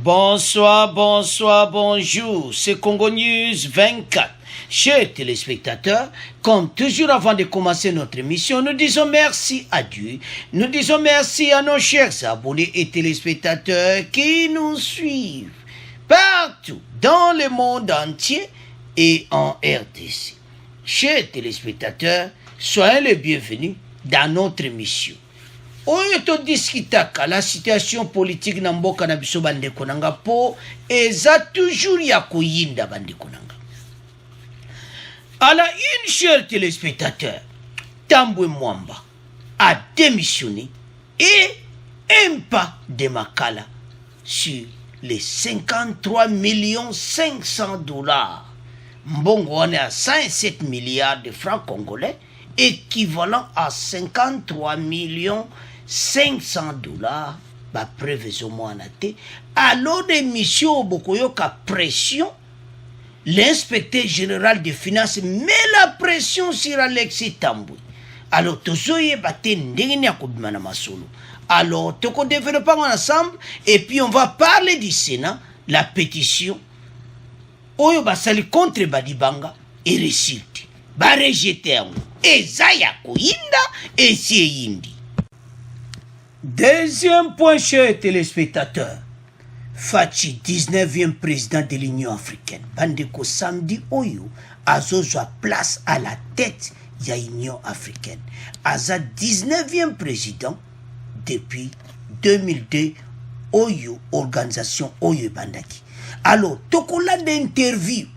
Bonsoir, bonsoir, bonjour, c'est Congo News 24. Chers téléspectateurs, comme toujours avant de commencer notre émission, nous disons merci à Dieu, nous disons merci à nos chers abonnés et téléspectateurs qui nous suivent partout dans le monde entier et en RDC. Chers téléspectateurs, soyez les bienvenus dans notre émission. Oyo to discutaka la situation politique na mboka na biso bandeko nanga po eza toujours ya koyinda bandeko nanga. À la une, chers téléspectateurs, Tambwe Mwamba a démissionné et un pas de Makala sur les 53 500 $. Mbongo on est à 107 milliards de francs congolais, équivalent à 53 500 $. Ba prévision moi na te. Alors des missions bokoyoka pression. L'inspecteur général des finances met la pression sur Alexis Tambwe. Alors tozoye bate ndenge ya kobima na masolo. Alors toko développer ensemble et puis on va parler du Sénat, la pétition oyo basali contre Badibanga et résulté. Ba rejeter yango. Eza ya koyinda et c'est yindi. Deuxième point, chers téléspectateurs. Fachi, 19e président de l'Union africaine. Bandeko samedi Oyo, azozwa place à la tête de l'Union africaine. Aza 19e président depuis 2002 Oyo, organisation Oyo Bandaki. Alors, tokola d'interview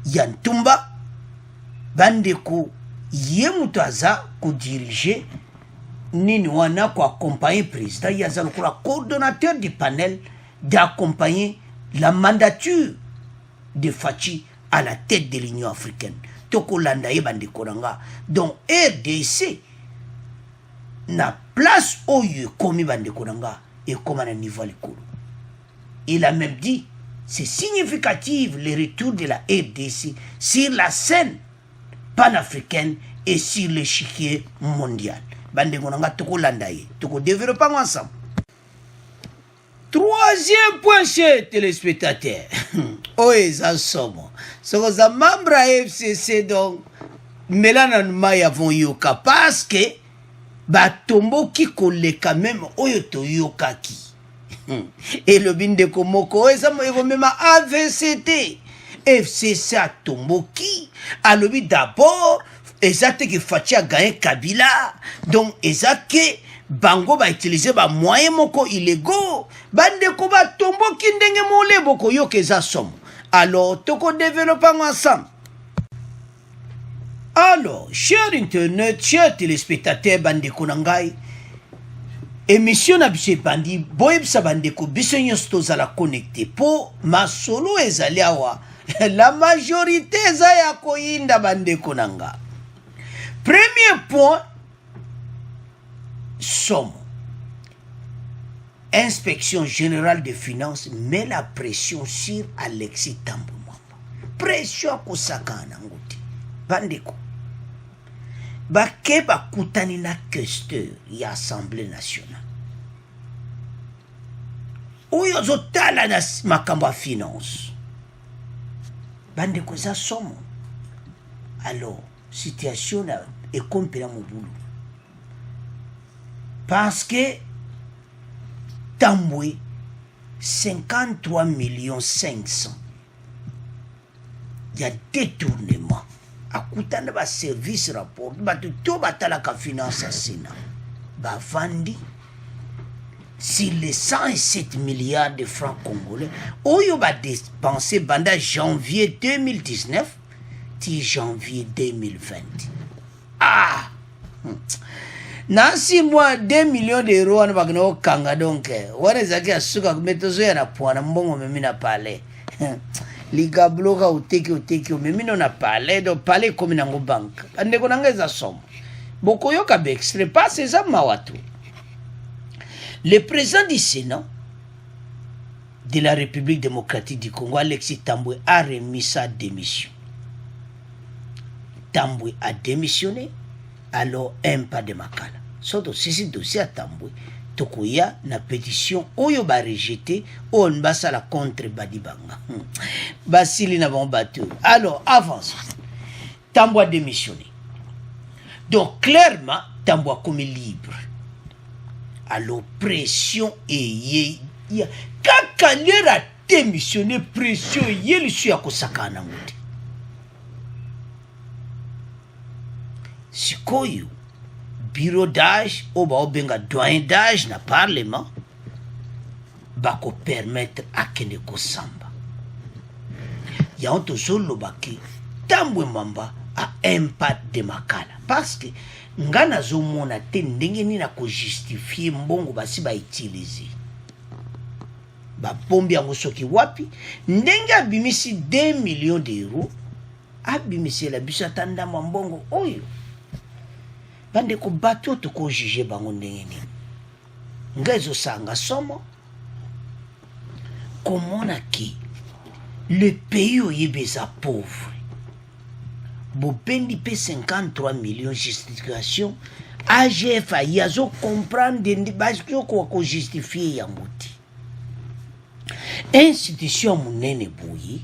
Yantumba Bandeko yemuto aza ko diriger nini wana ko accompagner président yaza lokola coordonnateur du panel d'accompagner la mandature de Fachi à la tête de l'Union africaine. Tokolanda yebande koranga. Donc RDC na place oyo komi bande koranga et comme à niveau l'école. Il a même dit c'est significatif le retour de la RDC sur la scène panafricaine et sur l'échiquier mondial. Bande konanga toko landaye, toko développer ensemble. Troisième point, chers téléspectateurs. Oeza somo. Sokoza membre FCC donc melana maya vont yoka parce que batombo ki koleka même oyo to yoka ki. Et le binde komoko eza mo même AVCT. FCC a tombo ki alobi d'abord exact que Fachi a gagné Kabila. Donc, exact que Bango va utiliser ba moyen moko illégaux. Bande ko ba tombo ki ndenge mole boko yo ke za som. Alors, toko développer ensemble. Alors, chers internet, chers téléspectateurs bande ko nangai. Émission na biso bandi boyeb sa bande ko biso nyosto za la connecter po masolo ezali awa. La majorité za ya koyinda bande ko nanga. Premier point, somme. Inspection générale des finances met la pression sur Alexis Tambwe. Pression ko sakana ngoti. Bandeko. Bakeba kutani na questeur ya Assemblée nationale. Oyo zotala na makambo finance. Bandeko za somme. Alors, situation est complément mon boulot. Parce que Tambwe 53 500 000. Il y a détournement. À coûter de service rapport, tout batala ka finance à Sénat. Ba vandi sur les 107 milliards de francs congolais, oyo ba dépensé pendant janvier 2019 janvier 2020. Ah! Na 6 mois, 2 millions d'euros, on va gagner kanga donc. On est à suka kumetozo ya na poana mbongo mimi na pale. Liga bloka uteki mimi na pale do pale komi na bank. Ande ko nangeza somo. Boko yoka be extrait pas ces mawatu. Le président du Sénat de la République démocratique du Congo, Alexis Tambwe, a remis sa démission. Tambwe a démissionné, alors un pas de Makala. Surtout si c'est dossier à Tambwe, tokoya na pétition oyo ba rejeté on basa la contre badibanga basili na bon bateau. Alors avance Tambo a démissionné, donc clairement Tambo a comme libre à l'oppression et kaka lera démissionné pression yeli su ya kosakana ngote sikoyo bureau d'âge ou baobenga doyen d'âge na parlement bako permettre akende kosamba ya onto solo baki Tambwe Mwamba a impact de makala parce que ngana zomona te ndenge ni na ko justifier mbongo basi ba utiliser ba pombi yango soki wapi ndenge abimisi 2 millions d'euros abimisi la biso atanda mbongo oyo bande ko bato to ko juger bango ndenge ni ngezo sanga somo komona ki le pays oyebeza pauvre bopendi pe 53 millions justification AGF yazo comprendre ndi bazo ko justifier yango ti institution munene boyi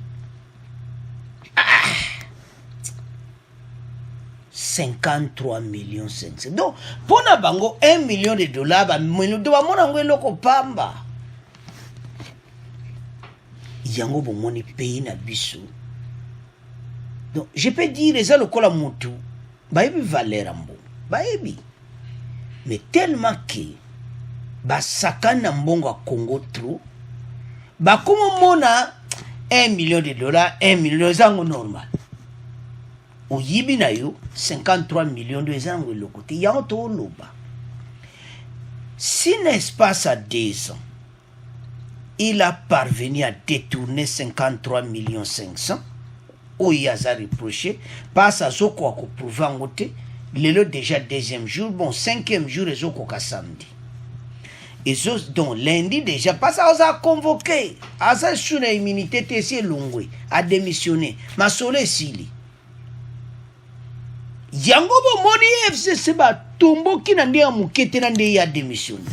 53 millions 500. Donc pour na bango 1 million de dollars ba do ba mona ngwe loko pamba yango bo moni pays na biso. Donc je peux dire les lokola mutu ba yebi valeur mbo ba yebi mais tellement que ba sakana mbongo a Congo trop ba comme mona 1 million de dollars 1 million zango normal o yibi na yo 53 millions de zango le côté ya to loba si l'espace à 2 ans il a parvenu à détourner 53 millions 500 o yaza reproché passe à zoko a prouver en côté le déjà deuxième jour bon cinquième jour et zoko ka samedi et donc lundi déjà passe à convoqué à ça sur la immunité tessé longwe a démissionné ma sole sili yango bo moni FCC ba tombo kina ndia mukete na ndia démissionné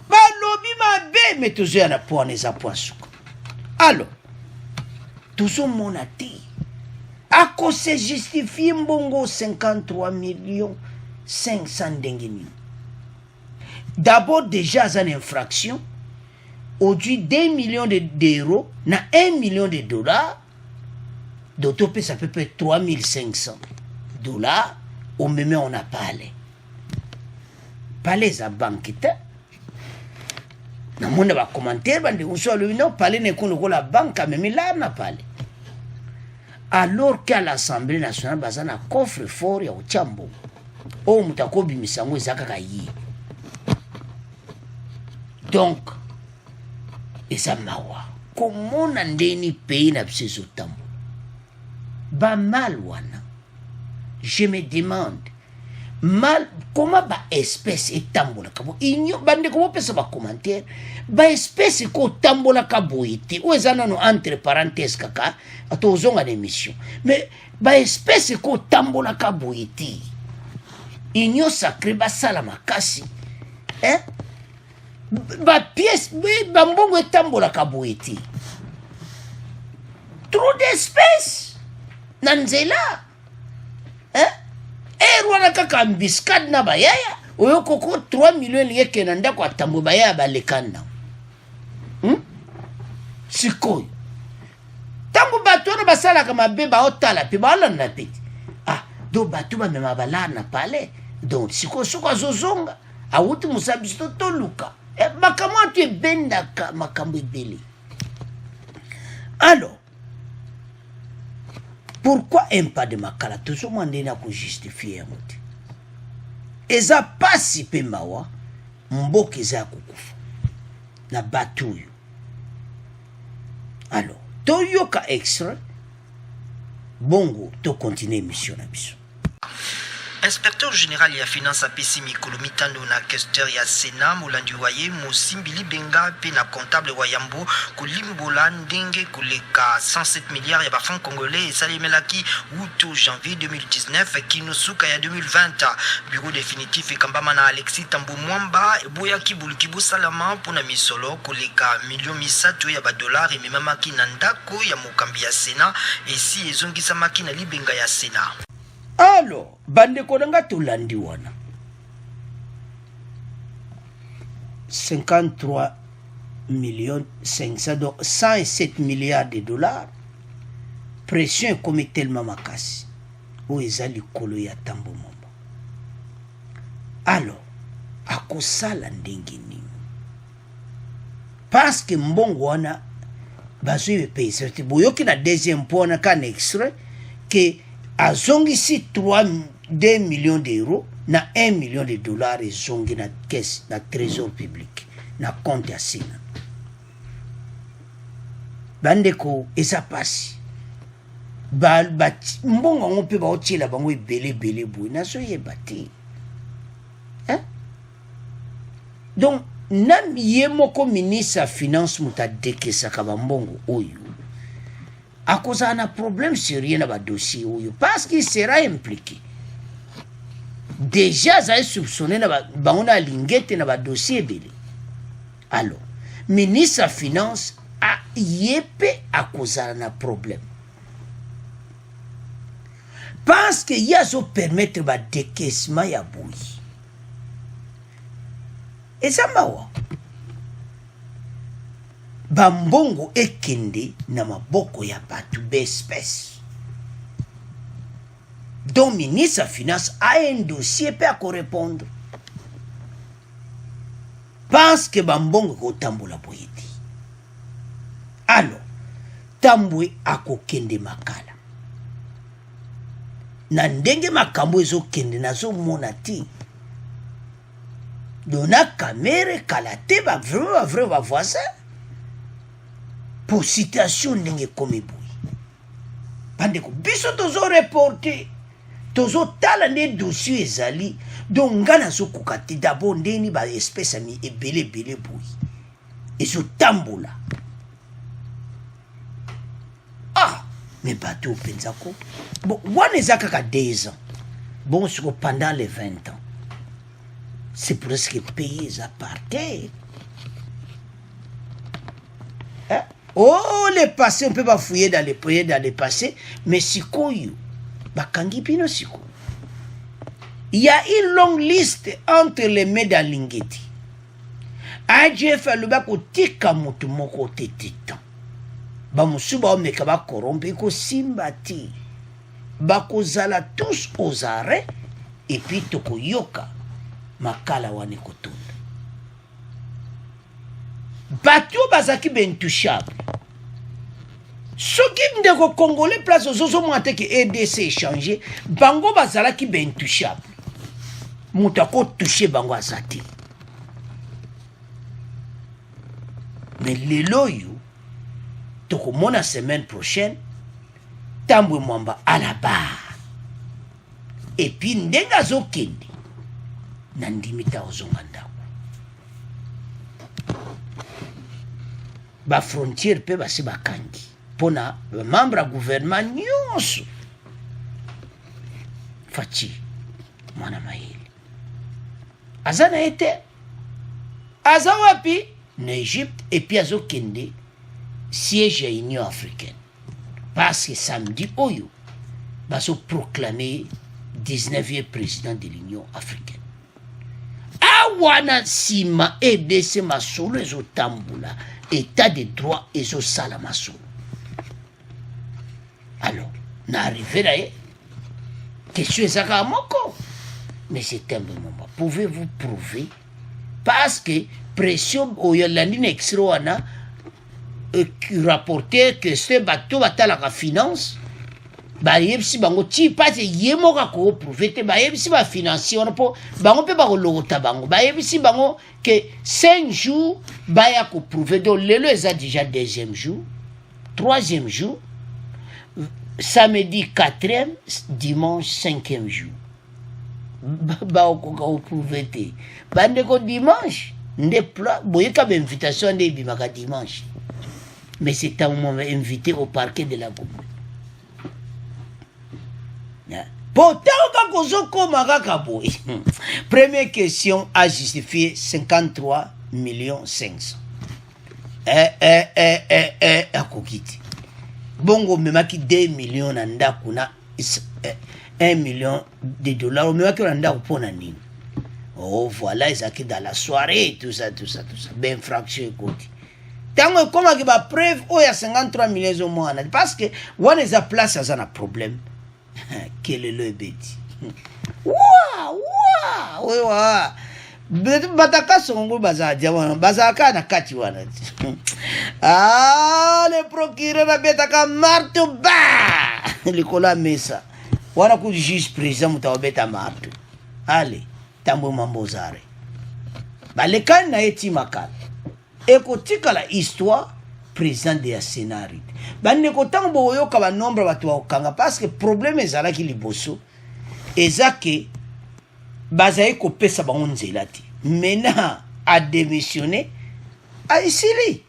ba lobi ma be mais toujours na point les apoisuka alors toujours mon ati à cause se justifier mbongo 53 millions 500 dengeni d'abord déjà une infraction aujourd'hui 2 millions d'euros na 1 million de dollars d'autopé ça peut être 3500 dollars au même on a parlé à banque na monde va commentaire bande uso le non parler ne kono la banque même là na parlé alors qu'à l'Assemblée nationale bazana coffre fort ya uchambo o mutakobi misango ezaka yi donc eza mawa comment ndeni pays na biso tambo ba mal wana je me demande mal comment ba espèce etambola kabo inyo bande ko pesa ba commentaire ba espèce ko tambola kabo iti o ezana no entre parenthèses kaka ato zonga d'émission mais ba espèce ko tambola kabo iti inyo sacré ba sala makasi ba pièce ba mbongo etambola kabo iti trop d'espèces nanzela erwana kaka mbiscade na bayaya oyo koko 3 millions yeke na ndako atambo bayaya balekana sikoyo tango bato na basala kama beba otala pe bala na peti do bato ba mema bala na pale donc sikoyo soko azozonga awuti musabisto toluka makamwa tu ebenda ka makambo ebele. Alors pourquoi impact de makala toujours mandena ko justifier ngote eza pasi pe mawa mboka eza kukufa na batuyo. Alors toyoka extra bongo to continuer mission na biso. Inspecteur général ya finance apesi mikolo mitano na questeur ya Sénat Molandi Waye Mosimbili Benga pe na comptable wa Yambo kolimbola ndenge koleka 107 milliards ya bafrancs congolais esalimelaki wuto janvier 2019 kinosuka ya 2020. Bureau définitif ekambama na Alexis Tambo Mwamba eboyaki buluki bosalama mpona misolo koleka million misato ya badollar ememamaki na ndako ya mokambi ya Sénat esi ezongisamaki na libenga ya Sénat. Alors, bande kodanga tolandi wana 53 millions 500 donc 107 milliards de dollars. Pression comme tellement makasi o ezali kolo ya Tambo Mwamba. Alors, akosala ndenge nini? Parce que mbongo wana bazwi paye certi boyoki na deuxième point na kan extrait que azongisi 2 millions d'euros na 1 million de dollars ezongi na caisse na trésor public na compte ya Sénat. Bandeko eza pasi mbongo yango mpe baotiela bango ebele boye nazoyeba te. Donc nam ye moko ministre ya finance moto adekesaka bambongo oyo akozala na problème sérieux na badossier oyo parce qu'il sera impliqué. Déjà azali soupçonné na bango na lingete na badossier ebele. Alors ministre ya finance ye mpe akozala na problème parce que ye azopermettre badekesema ya boyi. Eza mawa bambongo ekende na maboko ya batu bespèce. Donc ministre ya finance a un dossier pe ako répondre parce que bambongo kotambola boye te. Alors Tambwe akokende makala na ndenge makambo ezokende nazomona te. Dona kamere kalate ba vrai voisin pour citation ndenge komi boyi. Bandeko biso tozo reporter tozo tala ne dossier ezali donc nga nazokoka te d'abord ndeni ba espèce ami ebele boyi ezotambola. Mais bateau pensako bon wana eza kaka 2 ans bon siko pendant les 20 ans c'est presque payé à partir. Oh, les passés, on peut pas fouiller dans les passés, mais sikoyo, bakangi pino siko. Il y a une longue liste entre les mains d'Alingeti. AGF le bako tika mutu moko tetitan. Ba musuba omeka ba korompe ko simbati. Bako zala tous aux arrêts et puis toko yoka. Makala wane kotunda bato bazaki bentouchable soki ndeko congolais place ozozo mwate ke EDC échanger bango bazalaki bentouchable mutu akotouche bango azati. Mais lelo yo tokomona semaine prochaine Tambwe Mwamba à la barre et puis ndenge azokende nandimita ozonga ndako ba frontière pe basi bakangi pona membre gouvernement nyonso fachi mwana mayele azana ete azawapi na Égypte et puis azokende siège ya Union africaine parce que samedi oyo baso proclamer 19e président de l'Union africaine. Awana sima EDC masolo ezotambula état de droit ezosala masolo. Alors n'arrive là question ezaka moko mais c'est un bon moment. Pouvez-vous prouver parce que pression oyolandi na extrait wana rapporter que ce bateau batalaka finance bayebisi bango ti pate ye moka ko prouver te bayebisi ba financier wana po bango pe ba kolota bango bayebisi bango que 5 jours baya ko prouver donc lelo eza déjà 2e jour 3e jour samedi 4e dimanche 5e jour baokoka oprouve te bandeko dimanche nde boyeka bainvitation nde ebimaka dimanche mais c'est un moment invité au parquet de la Gombe pourtant quand kozokoma kaka boye première question a justifié 53 millions 500 akoki te bongo omemaki 2 millions na ndako na 1 million de dollars omemaki na ndako mpo na nini oh voilà ezalaki dans la soirée tout ça bainfraction ekoti ntango ekomaki bapreuve oyo ya 53 millions ezomwana parce que wana eza place aza na problème kelelo ebeti wa bataka songo bazadia wana bazalaka na kati wana le procureur abetaka marto ba likolo ya mesa wana ku juge président moto abeta marto ale tambo mambo zare balekani na ye ti makala ekotikala histoire président de ya scénario bandeko ntango boyoka banombre bato bakokanga parce que problème ezalaki liboso eza ke bazali kopesa bango nzela te maintenant adémissionné aisili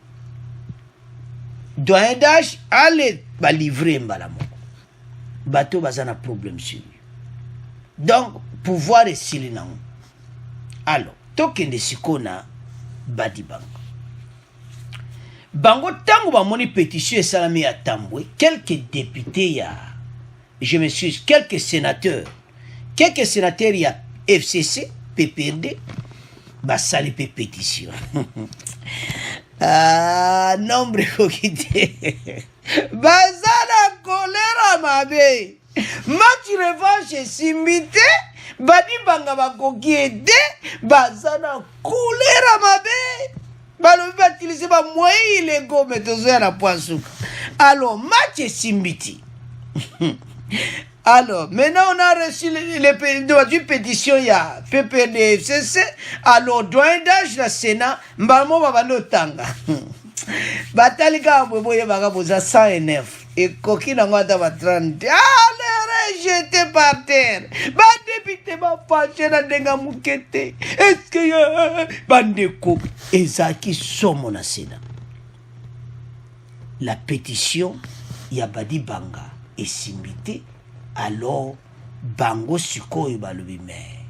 doyen d'âge ale balivre mbala moko bato baza na problème sur lui donc pouvoir esili nango alors tokende sikoyo na Badi Banga bango ntango bamoni pétition esalami ya tambwe quelques députés ya je m'excuse quelques sénateurs ya FCC PPRD basali pe pétition nombre ekoki te baza na kolera mabe match revanche esimbi te Badi Banga bakoki ede baza na kolera mabe balobi batilise bamoyen ilego me tozoya na poisuka alors match esimbi ti alors maintenant on a reçu les pétitions ya PPD FCC alors doyen d'âge na Sénat mbamo babandi otanga batali kaka boye baka boza 109 ekoki nango ata ba 30 rejeté par terre badepute bafache na ndenga moke te eske bandeko ezalaki somo na Sénat la pétition ya Badi Banga esimbi te alors bango sikoyo balobi me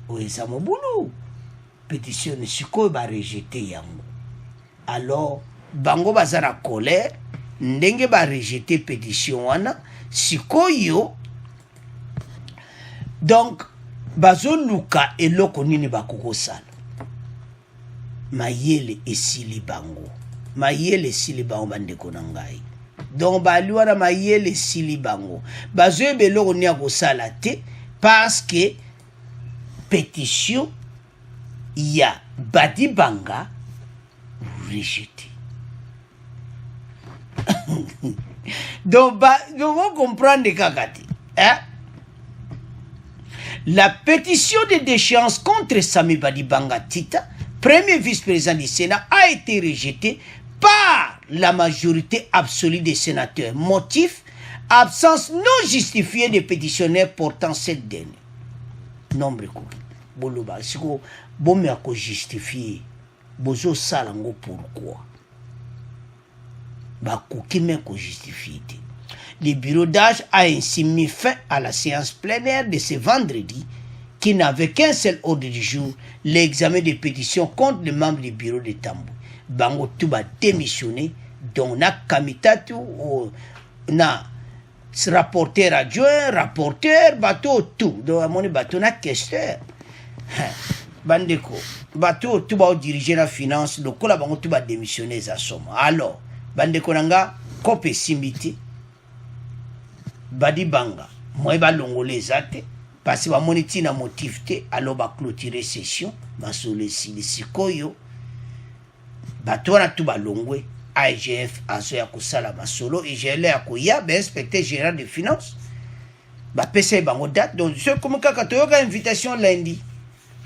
oyo eza mobulu pétition ne sikoyo barejete yango alors bango baza na colère ndenge barejete pétition wana sikoyo donc bazoluka eloko nini bakokosala mayele esili bango bandeko na ngai donc baliwana mayele esili bango bazoyeba eloko nini ya kosala te parce que pétition ya Badi Banga rejeté donc vous comprenez kakati hein? La pétition de déchéance contre Sami Badi Banga Tita, premier vice-président du Sénat, a été rejetée par la majorité absolue des sénateurs. Motif, absence non justifiée des pétitionnaires portant cette dernière. Nombre court. Boloba, si vous avez justifié, vous avez salango pourquoi? Le bureau d'âge a ainsi mis fin à la séance plénière de ce vendredi qui n'avait qu'un seul ordre du jour, l'examen des pétitions contre les membres du bureau de Tambou. Bango Touba démissionné, dont na Kamitatu, na rapporteur adjoint, rapporteur, bateau tout. Donc à mon bateau na questeur. Bandeko, bateau Touba diriger la finance, le cola bango Touba démissionné za somme. Alors, bandeko nanga, kope simbiti. Badi Banga, moi ba longole zate, parce que ba moniti na motif te, alors ba clôturer session, ba solesi sikoyo, ba toana tu ba longwe, IGF azo ya kusala masolo, IGL ya kuya, ba inspecteur général des finances, ba pese bango date, donc ce comme kaka toyoka invitation lundi,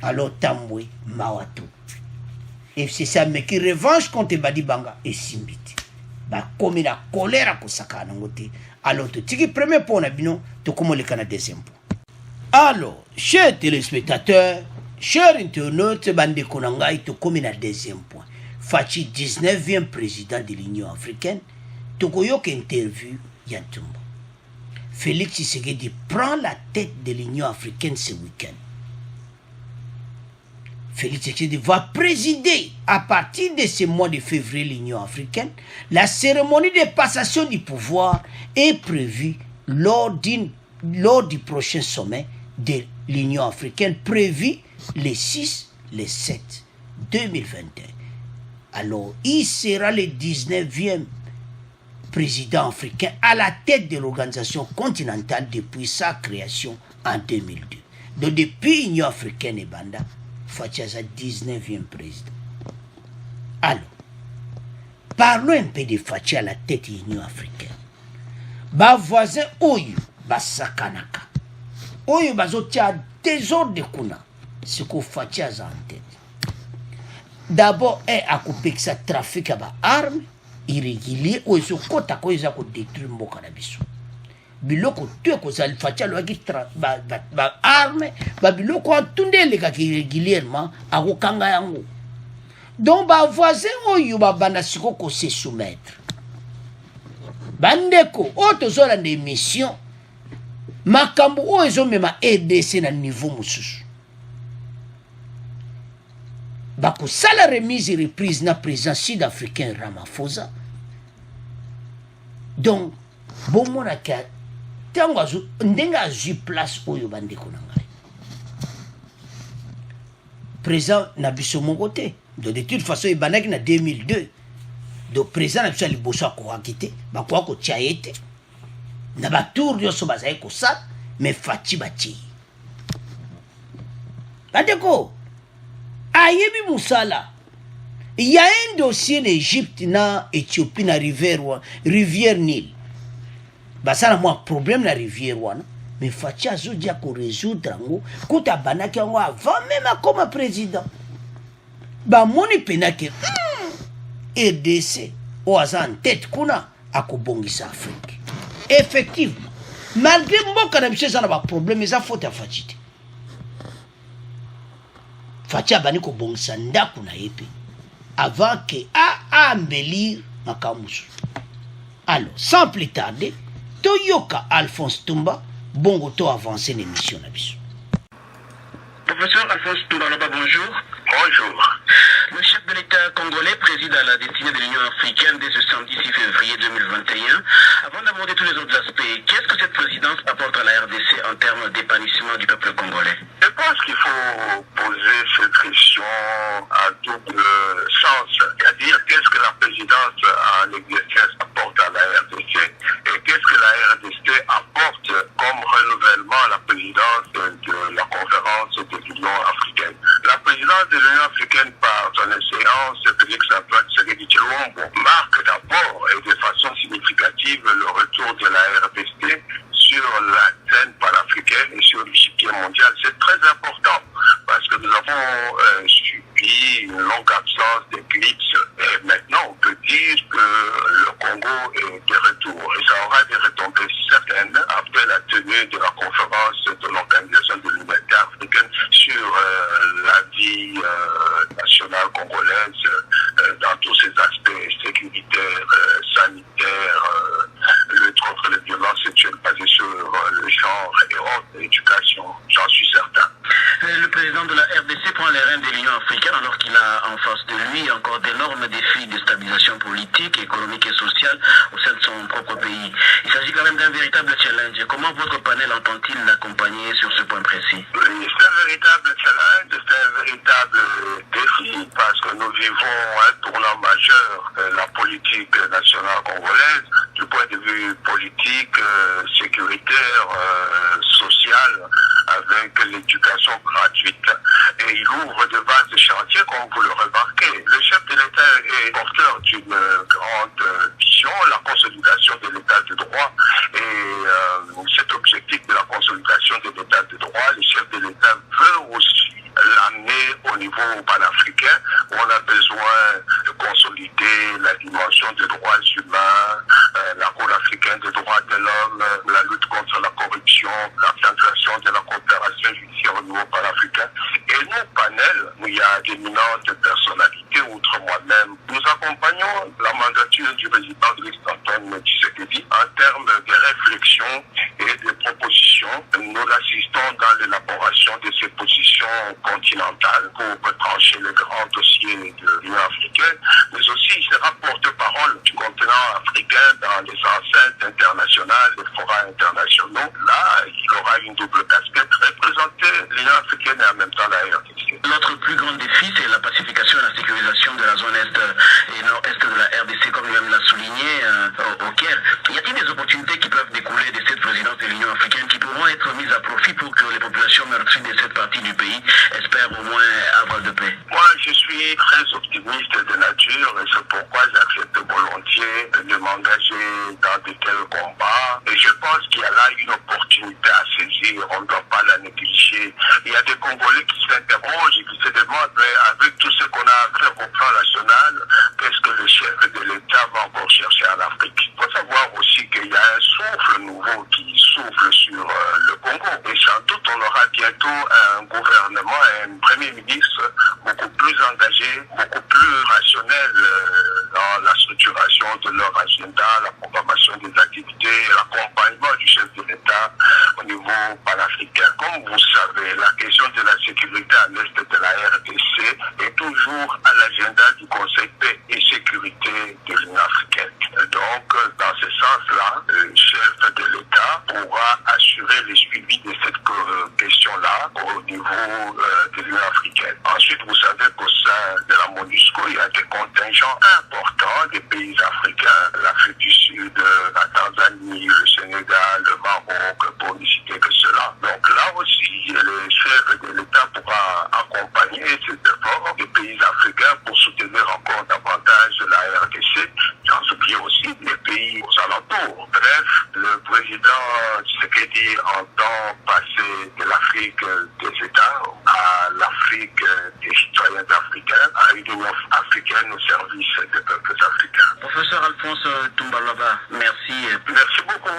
alors tambwe mawato. Et c'est ça, mais qui revanche contre Badi Banga et simbiti. Ba komi la colère à kusaka nangote. Alors, tu tiki premier point na bino, tu comme le Canada deuxième point. Alors, chers téléspectateurs, chers internautes, bande konangai, tout comme un deuxième point. Fachi 19e président de l'Union africaine, Tokoyok interview Yantumba. Félix Tshisekedi prend la tête de l'Union africaine ce week-end. Félix Tshisekedi va présider à partir de ce mois de février l'Union africaine. La cérémonie de passation du pouvoir est prévue lors du prochain sommet de l'Union africaine, prévu le 6, le 7 2021. Alors, il sera le 19e président africain à la tête de l'organisation continentale depuis sa création en 2002. Donc, depuis l'Union africaine et Banda, Fachaza 19e président. Alors, parlons un peu de Facha à la tête de l'Union africaine. Ba voisin Oyo, ba Sakanaka. Oyo bazotia désordre de kuna. Ce qu'on Fachaza en tête. D'abord, à couper que ça trafic à armes irrégulières, ou ce côté à quoi ils ont détruit Mboka Nabiso. Biloko tué ko ça Facha lo qui armes, biloko tunde les gars irrégulièrement à Okanga yango. Donc ba voisin oyo ba banda siko ko se soumettre. Bandeko auto zola des missions. Makambo oyo mema RDC na niveau mususu. Bako sala remise et reprise na président sud-africain Ramaphosa. Donc bon mona ka tango ndenga azu place oyo bandeko na ngai. Président na biso mon côté. De toute façon il banaki na 2002. Donc président na biso ali boso ko akite, ba ko tiaete. Na ba tour yo so bazai ko sa, mais fati bati. Bandeko Ayebi Moussala, il y a un dossier en Égypte, na Éthiopie, na rivière Nil. Bah ça a moi problème la rivière wana, mais Fachi azo dia ko résoudre ngo, kuta banaki ngo avant même comme président. Bah moni penake RDC o azan tête kuna akobongisa Afrique. Effectivement, malgré mboka na biso ça na ba problème ça faute à Fachi. Fachi abani ko bongisa ndaku na yepe avant que a embellir makamusu. Alors, sans plus tarder, Toyoka Alphonse Tumba, bongo to avancer l'émission na biso. Professeur Alphonse Tumba, bonjour. Bonjour. Le chef de l'État congolais préside à la destinée de l'Union africaine dès ce samedi 6 février 2021. Avant d'aborder tous les autres aspects, qu'est-ce que cette présidence apporte à la RDC en termes d'épanouissement du peuple congolais? Je pense qu'il faut poser cette question à double sens, c'est-à-dire qu'est-ce que la présidence en exercice apporte à la RDC et qu'est-ce que la RDC apporte comme renouvellement à la présidence de la conférence de l'Union africaine. La présidence de l'Union africaine par son séance, Félix-Antoine Tshisekedi Tshilombo, marque d'abord et de façon significative le retour de la RDC sur la scène panafricaine et sur l'échiquier mondial. C'est très important parce que nous avons subi une longue absence d'éclipse et maintenant on peut dire que le Congo est de retour et ça aura des retombées certaines après la tenue de la conférence de l'Organisation de l'Unité africaine sur la vie nationale congolaise dans tous ses aspects sécuritaires, sanitaires, lutte contre les violences sexuelles basées sur le genre et autres, l'éducation, j'en suis certain. Le président de la RDC prend les rênes de l'Union africaine alors qu'il a en face de lui encore d'énormes défis de stabilisation politique, économique et sociale au sein de son propre pays. Il s'agit quand même d'un véritable challenge. Comment votre panel entend-il l'accompagner sur ce point précis? C'est un véritable challenge, c'est un véritable défi parce que nous vivons un tournant majeur de la politique nationale congolaise du point de vue politique, sécuritaire, social, avec l'éducation gratuite. Et il ouvre de vastes chantiers, comme vous le remarquez. Le chef de l'État est porteur d'une grande vision, la consolidation de l'État de droit. Et cet objectif de la consolidation de l'État de droit, le chef de l'État veut aussi l'amener au niveau panafricain, où on a besoin de consolider la dynamique du président Félix Antoine Tshisekedi en termes de réflexion et de propositions. Nous l'assistons dans l'élaboration de ces positions continentales pour trancher les grands dossiers de l'Union africaine, mais aussi il sera porte-parole du continent africain dans les enceintes internationales, les forats internationaux. Là, il aura une double casquette, représenter l'Union africaine et en même temps la RDC. Notre plus grand défi, c'est la pacification et la sécurisation de la zone est et nord-est de la RDC, comme lui-même l'a souligné au Caire. Y a-t-il des opportunités qui peuvent découler de cette présidence de l'Union africaine qui pourront être mises à profit pour que les populations meurtries de cette partie du pays espèrent au moins avoir de paix? Moi, je suis très optimiste de nature et c'est pourquoi j'accepte volontiers de m'engager dans de tels combats. Et je pense qu'il y a là une opportunité à saisir, on ne doit pas la négliger. Il y a des Congolais qui s'interrogent et qui se demandent, mais avec tout ce qu'on a fait au plan national, qu'est-ce que le chef de l'État va encore chercher en Afrique? Il faut savoir aussi qu'il y a un souffle nouveau qui souffle sur le Congo. Et sans doute, on aura bientôt un gouvernement, un premier ministre beaucoup plus engagé, beaucoup plus rationnel dans la structuration de leur agenda, la programmation des activités, l'accompagnement du chef de l'État au niveau panafricain. Comme vous savez, la question de la sécurité à l'est de la RDC est toujours à l'agenda du Conseil paix et sécurité de l'Union africaine. Donc, dans ce sens-là, le chef de l'État pourra assurer le suivi de cette question-là au niveau de l'Union africaine. Ensuite, vous savez qu'au sein de la MONUSCO, il y a des contingents importants des pays africains, l'Afrique du Sud, la Tanzanie, le Sénégal, le Maroc, pour ne citer que cela. Donc là aussi, le chef de l'État pourra accompagner ces efforts des pays africains pour soutenir encore davantage la RDC, sans oublier aussi les pays aux alentours. Bref, le président Tshisekedi entend passer de l'Afrique des États à l'Afrique des citoyens africains, à une Union africaine au service des peuples africains. Professeur Alphonse Tumbalwaba, merci. Merci beaucoup.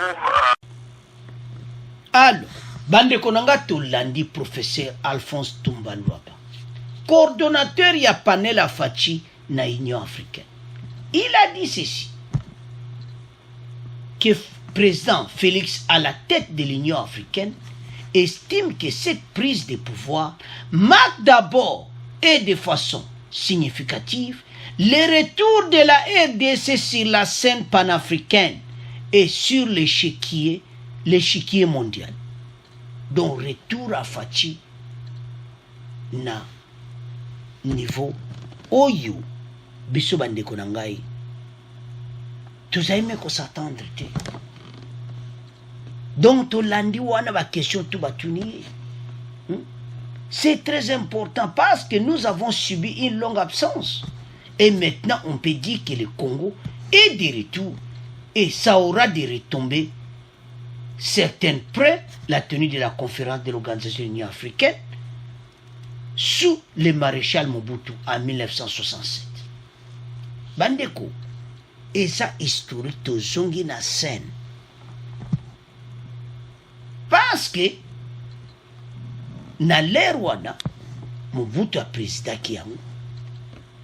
Alors, bande konanga tolandi professeur Alphonse Tumbalwaba, coordonnateur ya panel Afachi na Union africaine. Il a dit ceci, que président Félix à la tête de l'Union africaine estime que cette prise de pouvoir marque d'abord et de façon significative le retour de la RDC sur la scène panafricaine et sur l'échiquier mondial. Donc retour à Fachi na niveau oyo biso bandeko na ngai tozaime ko s'attendre te. Donc tolandi wana ba question tout batuni. C'est très important parce que nous avons subi une longue absence. Et maintenant, on peut dire que le Congo est de retour. Et ça aura des retombées certaines près la tenue de la conférence de l'Organisation de l'Union africaine sous le maréchal Mobutu en 1967. Bandeko, et ça historique to zongi na scène. Parce que na l'ère wana Mobutu a président kiyango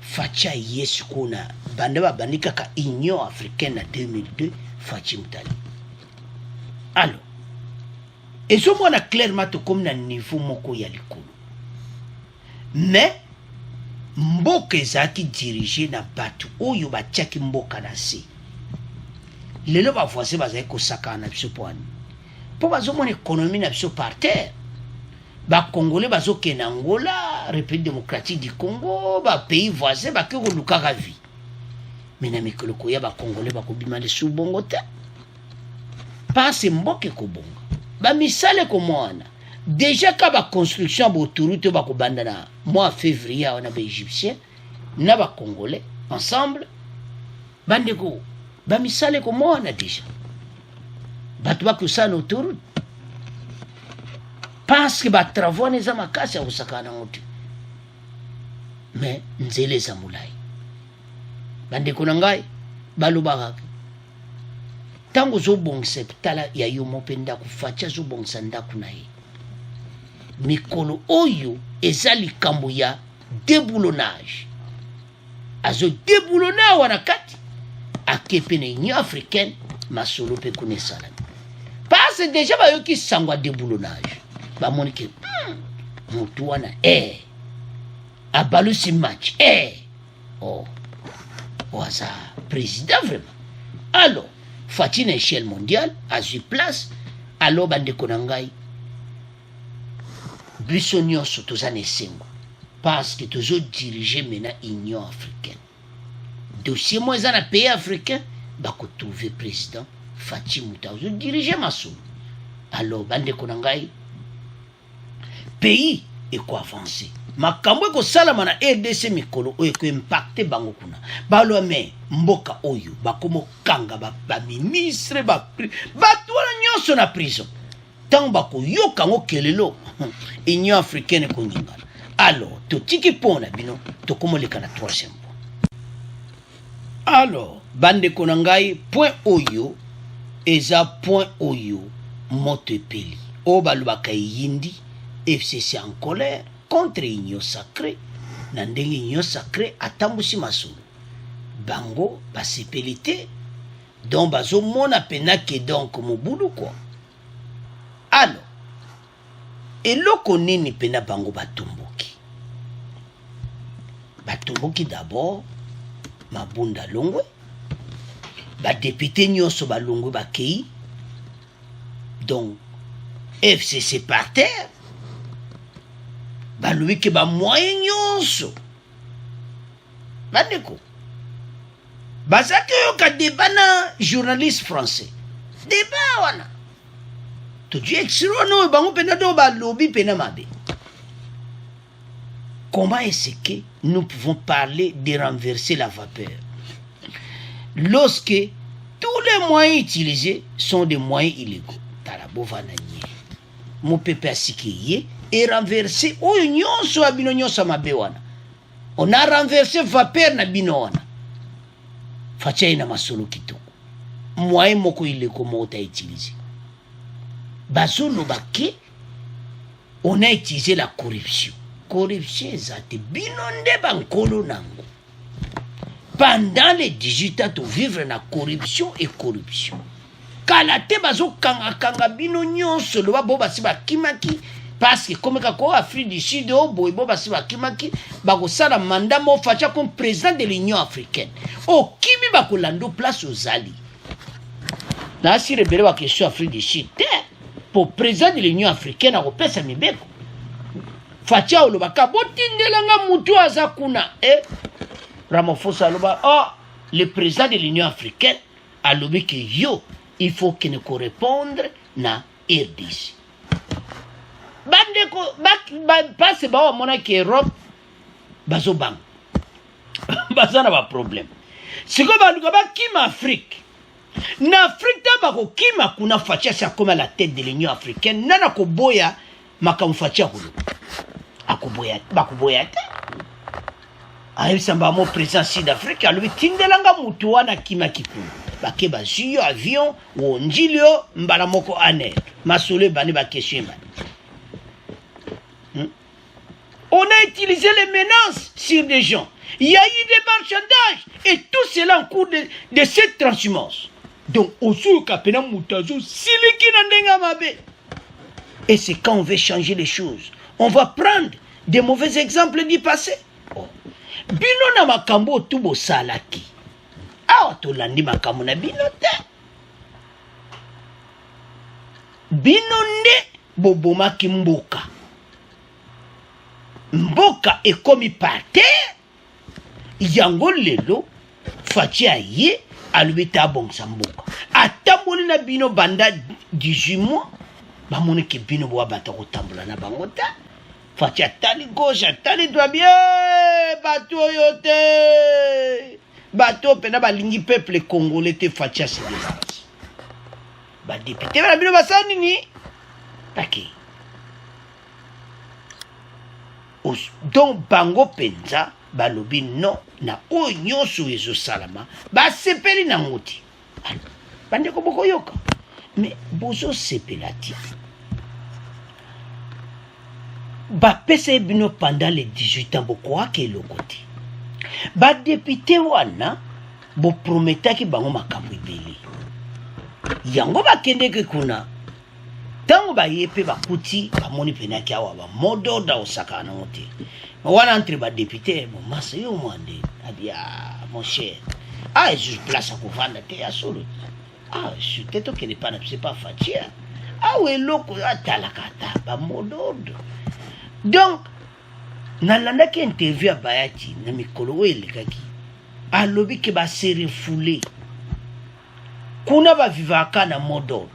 Facha yesu kuna bandaba bandika ka Union africaine en 2002 Fachi Mutali. Alors, et ce qu'on a clairement tout comme na niveau moko ya likolo. Mais mboka ezaki dirigé na batu oyo batiaki mboka na se. Lelo ba voisin bazaki kosaka na biso poani. Po bazomona économie na biso par terre. Ba Congolais bazoke na Angola, République démocratique du Congo, ba pays voisins ba ke kolukaka vie. Mais na mikolo koya ba Congolais ba kobima le sous bongo te. Pas mboke ko bongo. Ba misale ko mwana. Déjà ka ba construction ba autoroute ba ko bandana mois février on a ba égyptien na ba Congolais ensemble bandeko ba misale ko mwana déjà. Batu ba ko sa na autoroute. Parce que les travaux ne sont pas cassés au Sakana. Mais nzele za mulai. Bande kunangai balubaka. Tango zo bongse tala ya yo mopenda kufacha zo bongsa ndaku na ye. Mikolo oyo ezali kambo ya déboulonnage. Azo déboulonna wana kati. ake pene Union africaine masolo pe kune sala parce que déjà ba yoki sangwa de boulonnage ba monike mutu wana abalu si match oh ça président vraiment alors fatine échelle mondiale à une place alors bande konangai biso nyonso tozana esengo parce que toujours diriger maintenant Union africaine dossier moi dans un pays africain bako trouver président Faci Mouta zo diriger masolo alors bande konangai pays et quoi avancer makambo ko salama na RDC mikolo oyo ko impacter bango kuna balo me mboka oyo bakomo kanga ba ministre ba wana nyonso na prison tant bako yoka ngo kelelo Union africaine ko ngingala alors totiki pona bino tokomoleka na 3e point alors bande konangai point oyo eza point oyo moto epeli o balubaka yindi FCC en colère contre Union sacrée na ndenge Union sacrée atambusi masolo bango basepelite donc bazomona pena ke donc mobulu quoi alors eloko nini pena bango batomboki d'abord Mabunda Longwe badepute nyonso balongwe bakei donc FCC par terre balobi ke ba moyen nyonso bandeko bazaki yoka débat na journaliste français débat wana toji exirona bango pena do balobi pena mabe. Comment est-ce que nous pouvons parler de renverser la vapeur lorsque tous les moyens utilisés sont des moyens illégaux? Mon peuple a sikiye et renversé oh nyonso abino nyonso mabe wana. On a renversé vapeur na bino wana. Facha na masolo kitoko. Moyen moko illégaux mota utilisé. Bazolo bake on a utilisé la corruption. Corruption ezate binonde bankolo nango. Pendant les 18 ans, tu vivre na corruption et corruption. Kalate bazo kanga bino nyonso lo bo basiba kimaki parce que comme kako Afrique du Sud o boy bo basiba kimaki bako sala mandat mo facha comme président de l'Union africaine. O kimi bako lando place aux alliés. Na si rebelle wa question Afrique du Sud pour président de l'Union africaine a repesa mibeko. Facha lo baka botindelanga mutu azakuna Ramaphosa aloba le président de l'Union africaine a lobé que yo il faut qu'il ne corresponde na RDC. Bandeko passe ba mona que Europe bazo bang. Bazana ba problème. Siko baluka ba kima Afrique. Na Afrique ta ba ko kima kuna facha sa comme à la tête de l'Union africaine nana ko boya makamfacha kulo. Akoboya bakoboya te. Aïe samba mon président Sud-Afrique a lui tindelanga mutu wana kima kikulu. Bake bazuyo avion ou njilio mbala moko ane. Masole bani ba question On a utilisé les menaces sur des gens. Il y a eu des marchandages et tout cela en cours de cette transhumance. Donc osu kapena mutazo siliki na ndenga mabe. Et c'est quand on veut changer les choses. On va prendre des mauvais exemples du passé. Bino na makambo tubo salaki. Awa to landi makambo na bino te. Bino nde boboma ki mboka. Mboka ekomi par terre. Yango lelo fachi aye alubita abongsa mboka. Atamboli na bino banda 18 mois. Bamone ki bino bo abata kotambola na bango ta. Fachi atali gauche, atali droit bien. Bateau yote. Bateau pena balingi peuple congolais te fachi a se débarrasse. Ba député ba bino basani ni. Paki. Donc bango penza balobi non na onyo so ezo salama ba sepeli na ngoti. Bande ko boko yoka. Mais bozo sepelati. Ba pese bino pendant les 18 ans boko ake lokoti. Ba député wana bo prometaki bango makambo ebele yango bakendeke kuna tango baye pe bakuti bamoni penaki awa bamododa osaka nango te wana entre badepute masa yo mwande adi mon cher je place à kovanda te ya solo je te tokende pana c'est pas fatia eloko atalaka ata bamododo donc nalandaki interview ya bayati na mikolo oyo elekaki alobi ke base refoule kuna bavivaka na mododo.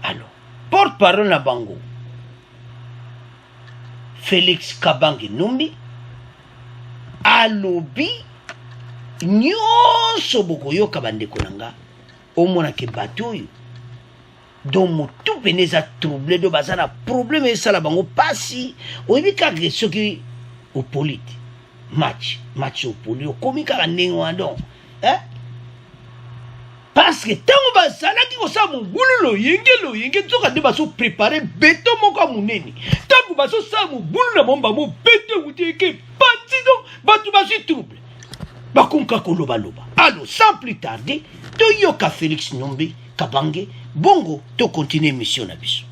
Alors porte-parole na bango Félix Kabange Numbi alobi nyonso bokoyoka bandeko nanga omonake bato oyo donc motu pene eza trouble do baza na problème esala bango pasi oyebi kaka soki opolite match opoli okomi kaka ndenge wana donc parce que ntango bazalaki kosala mobulu loyenge nzoka nde bazoprépare beto moko ya monene ntango bazosala mobulu na bango bango beto ekutieke pati donc bato bazwi trouble bakonka kolobaloba. Alors sans plus tarder toyoka Félix Numbi Kabange bongo to continuer mission na biso.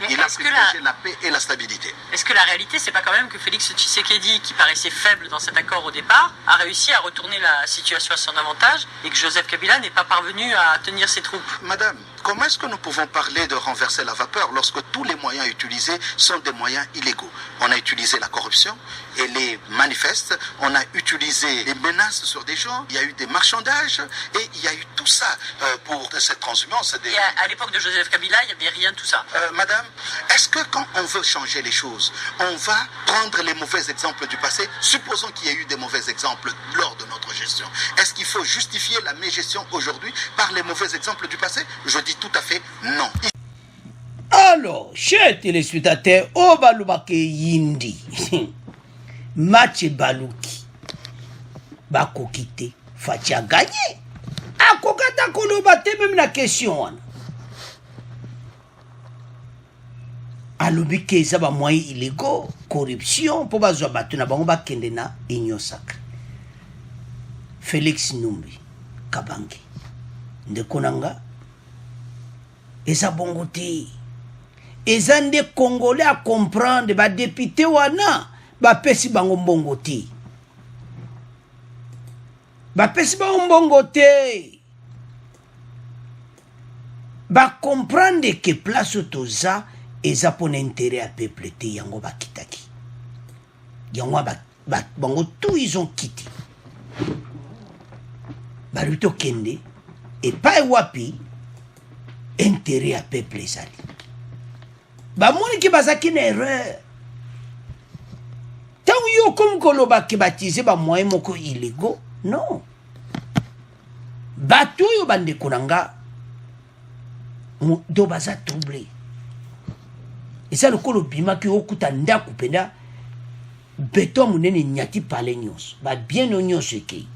Il a privilégié la paix et la stabilité. Est-ce que la réalité, c'est pas quand même que Félix Tshisekedi, qui paraissait faible dans cet accord au départ, a réussi à retourner la situation à son avantage et que Joseph Kabila n'est pas parvenu à tenir ses troupes? Madame, comment est-ce que nous pouvons parler de renverser la vapeur lorsque tous les moyens utilisés sont des moyens illégaux? On a utilisé la corruption et les manifestes, on a utilisé les menaces sur des gens, il y a eu des marchandages et il y a eu tout ça pour cette transhumance. Et à l'époque de Joseph Kabila, il n'y avait rien de tout ça. Madame, est-ce que quand on veut changer les choses, on va prendre les mauvais exemples du passé? Supposons qu'il y ait eu des mauvais exemples lors de notre gestion. Est-ce qu'il faut justifier la mégestion aujourd'hui par les mauvais exemples du passé? Je dis tout à fait non. Alors, chers téléspectateurs, au balubake yindi, match baluki, bakokite, fatia gagné. Akokata kolobate même la question. Alobi ke eza ba moyens illégaux, corruption, po bazwa bato na bango bakende na union sacrée. Félix Numbi Kabange ndeko nanga eza bongo te. Eza nde Congolais à comprendre ba député wana ba pesi bango mbongo te. Ba pesi bango mbongo te. Ba comprendre que place toza eza pona intérêt à peuple te yango bakitaki. Yango bango tout ils ont quitté. Baruto kende et pas wapi intérêt à peuple ezali. Ba moni ki bazaki na erreur. Tant yo comme koloba ki baptiser ba moyen moko illégaux, non. Bato yo bande konanga do baza troublé. Et ça le kolo bima ki okuta ndaku penda beto munene nyati pale nyonso. Ba bien nyonso ekei.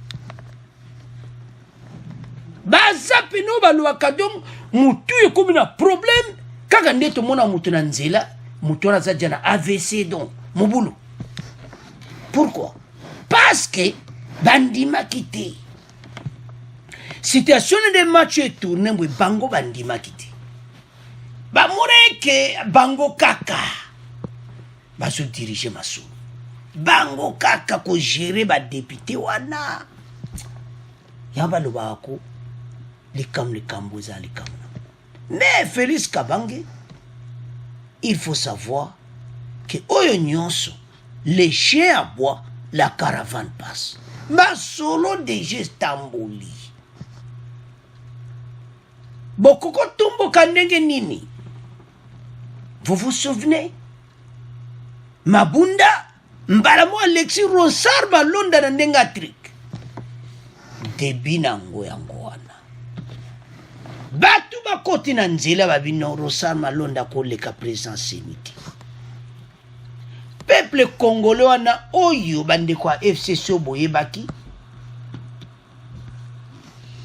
Baza peno balwaka donc mutu ekomi na problème kaka ndeto mona mutu na nzela mutu na za jana AVC donc mobulu. Pourquoi? Parce que bandima kité. Situation de match tourné mwe bango bandima kité. Ba moneke bango kaka. Ba se diriger maso. Bango kaka ko gérer ba député wana. Yaba lobako les camboza les cam. Mais Félix Kabange, il faut savoir que oyo nyonso les chiens à bois, la caravane passe. Ma solo déjà Stamboli. Bokoko tumbo kandenge nini. Vous vous souvenez? Mabunda, mbalamo Alexis Ronsard balonda na ndenga trick. Debi nango yango wana. Batu bakoti na nzela babino Ronsard malonda ko leka présence unité. Peuple congolais wana oyo bande kwa FCC boyebaki.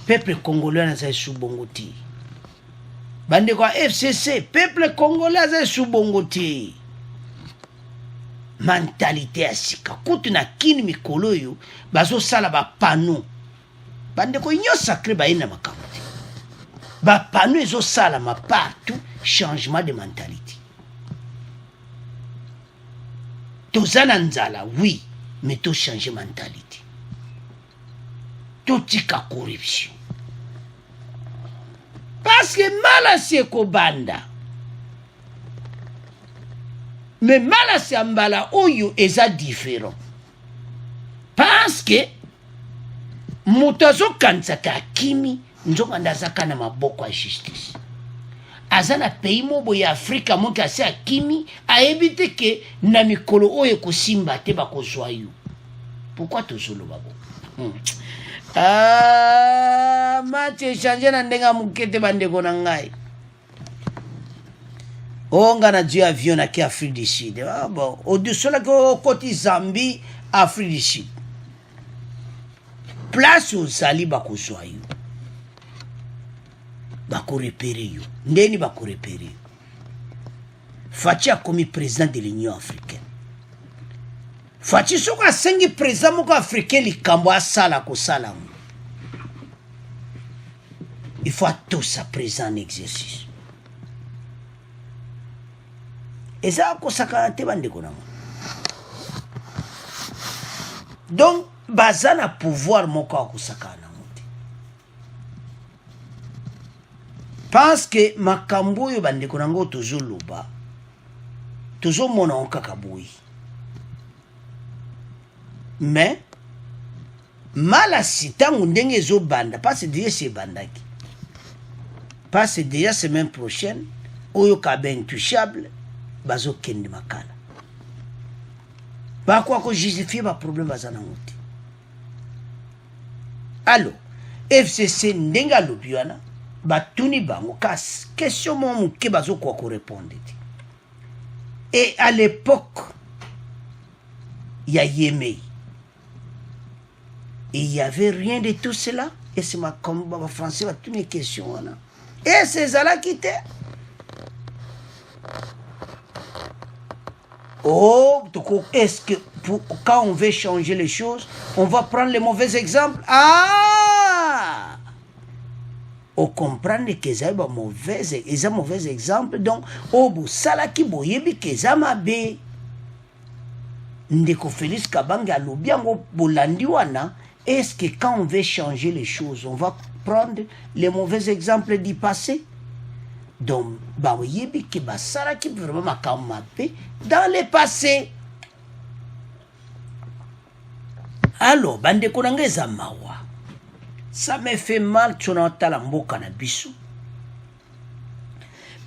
Peuple congolais wana za subongoti. Bande kwa FCC, peuple congolais za subongoti. mentalité ya sika kutu na kini mikolo oyo bazosala bapano bandeko union sacré bayina makambo te bapano ezosalama partout changement de mentalité toza na nzala oui mais to changer mentalité totika corruption parce que malasi ekobanda mais malasi ya mbala oyo eza différent parce que moto azokanisaka akimi nzokanda azaka na maboko ya justice aza na pays mobo ya afrika moki ase akimi ayebi te ke na mikolo oyo ekosimba te bakozwa yo pourquoi tozoloba bo mati echange na ndenge moke te bandeko na ngai onga na dio avion naki Afrique du Sud bon odusolaki okoti Zambie Afrique du Sud place ozali bakozwa yo bakorepere yo ndeni bakorepere yo Fachi akomi président de l'Union africaine Fachi soko asengi président moko africain likambo asala kosala ngo il faut atosa président en exercice eza kosaka te bandeko nango donc baza na pouvoir moko akosaka nango te parce que makambo oyo bandeko nango tozoloba tozomona ngo kaka boyi mais malasi ntango ndenge ezobanda parce que déjà c'est bandaki parce que déjà semaine prochaine oyo kaba intouchable bazokende makala bakwa ko justifier ba problème baza nango te alors FCC ndenge alobi wana batuni bango kasi question mo moke bazokwa ko répondre te et à l'époque il y a Yémei et il y avait rien de tout cela et c'est ma comme ba français va toutes les questions wana et ces ala quitté. Oh, est-ce que quand on veut changer les choses, on va prendre les mauvais exemples? Ah! On comprend que c'est un mauvais exemple. Donc, oh, vous salaki boyebi que ça m'a bé. Ndeko Félix Kabanga lobiango bolandi wana. Est-ce que quand on veut changer les choses, on va prendre les mauvais exemples du passé? Donc, baoyebi ki basara ki vraiment makamapé dans le passé. Alors, bande konanga eza mawa. Ça me fait mal tshona la mboka na biso.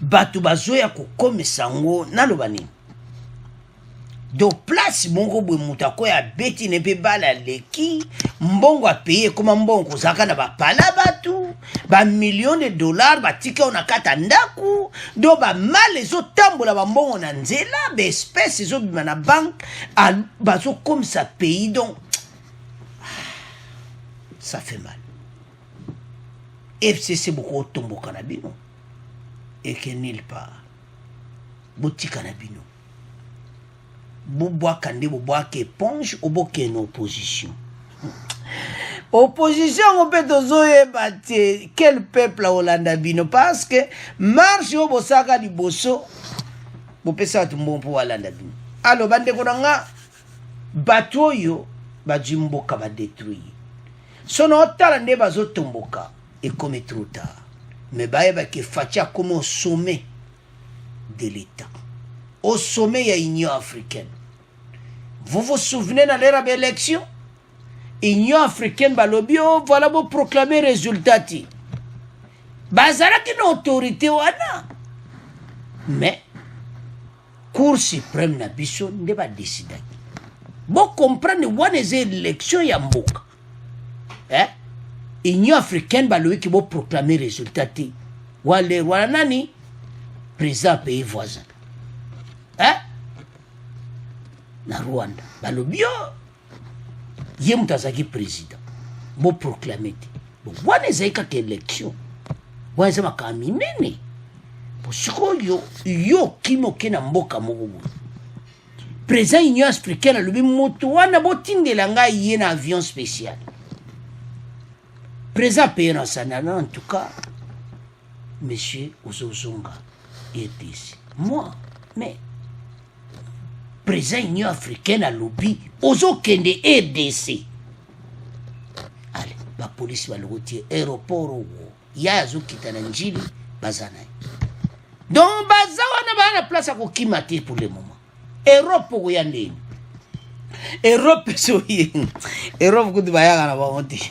Batu bazoya kokomisa ngo naloba nini? Donc place mongo bwe mutako ya beti ne pe bala leki mbongo a payer comme mbongo zaka na ba pala batu ba millions de dollars ba tika ona kata ndaku do ba mal ezo tambola ba mbongo na nzela ba espèces ezo bima na banque bazo comme ça pays donc ça fait mal. FCC beaucoup tomboka na bino et que nulle part botika na bino Boboa Kande Boboa qui éponge ou boke une opposition. Opposition on peut dozoye bate quel peuple à Hollanda bino parce que marche au bosaka di bosso bo pesa tumbon pour Hollanda bino. Alors bande konanga batoyo bajimboka ba détruire. Sono tala nde bazo tomboka et comme trop tard. Mais baeba ke fatia comme au sommet de l'État. Au sommet, il y a l'Union africaine. Vous vous souvenez dans l'ère de l'élection? L'Union africaine, balobio, voilà pour proclamer résultat. Bazara qui n'a autorité wana. Mais, Cour suprême na biso ne pas décider. Bon comprendre wana les élections ya mboka. L'Union africaine balobi qui va proclamer résultat. Wala nani? Président pays voisin. Na Rwanda balobio ye mutazaki président bo proclamer bo wana ezaka ke élection wana zama kaminene bo siko yo kimo kena mboka moko président Union africaine alobi moto wana botindela ngai ye na avion spécial. Président pays na sanana en tout cas monsieur Ozozonga RDC. Moi mais président Union africaine alobi ozokende RDC. Allez, la police va le retirer aéroport ya azokita na njili bazana. Donc bazawana bana place à kokimati pour le moment. Europe yandeni. Europe soye. Europe kudu bayaga na bamonti.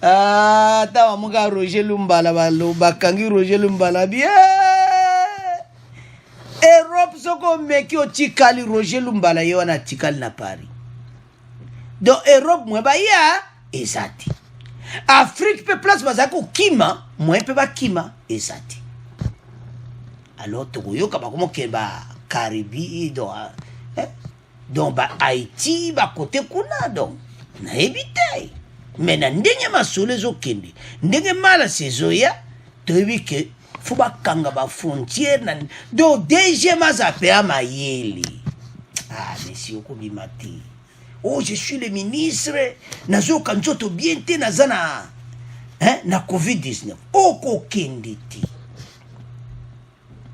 Ah, tawa muga Roger Lumbala balo bakangi Roger Lumbala bien. Europe soko meki o tikali Roger Lumbala yo na tikali na Paris. Donc Europe mwe ba ya ezati. Afrique pe place bazako kima, mwe pe ba kima ezati. Alors tokoyoka bakomo ke ba Caribi donc ba Haïti ba côté kuna donc na ebité mais na ndenge masole zo kende ndenge mala sezoya toyebi ke faut ba kanga ba frontière na donc DG mazape amayeli. Ah monsieur okobimati. Oh je suis le ministre nazo kanjoto bien te nazana na COVID-19 oko kende ti.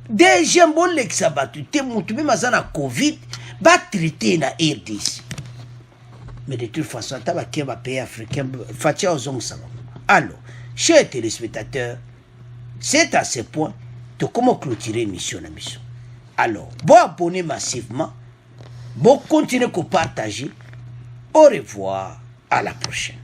Déjà bon l'exabatu te mutu be mazana COVID ba traité na RDC. Mais de toute façon taba keba pays africain fatia ozongsa. Alors, chers téléspectateurs, c'est à ce point de comment clôturer mission na mission. Alors, bon abonner massivement, bon continuer à partager. Au revoir, à la prochaine.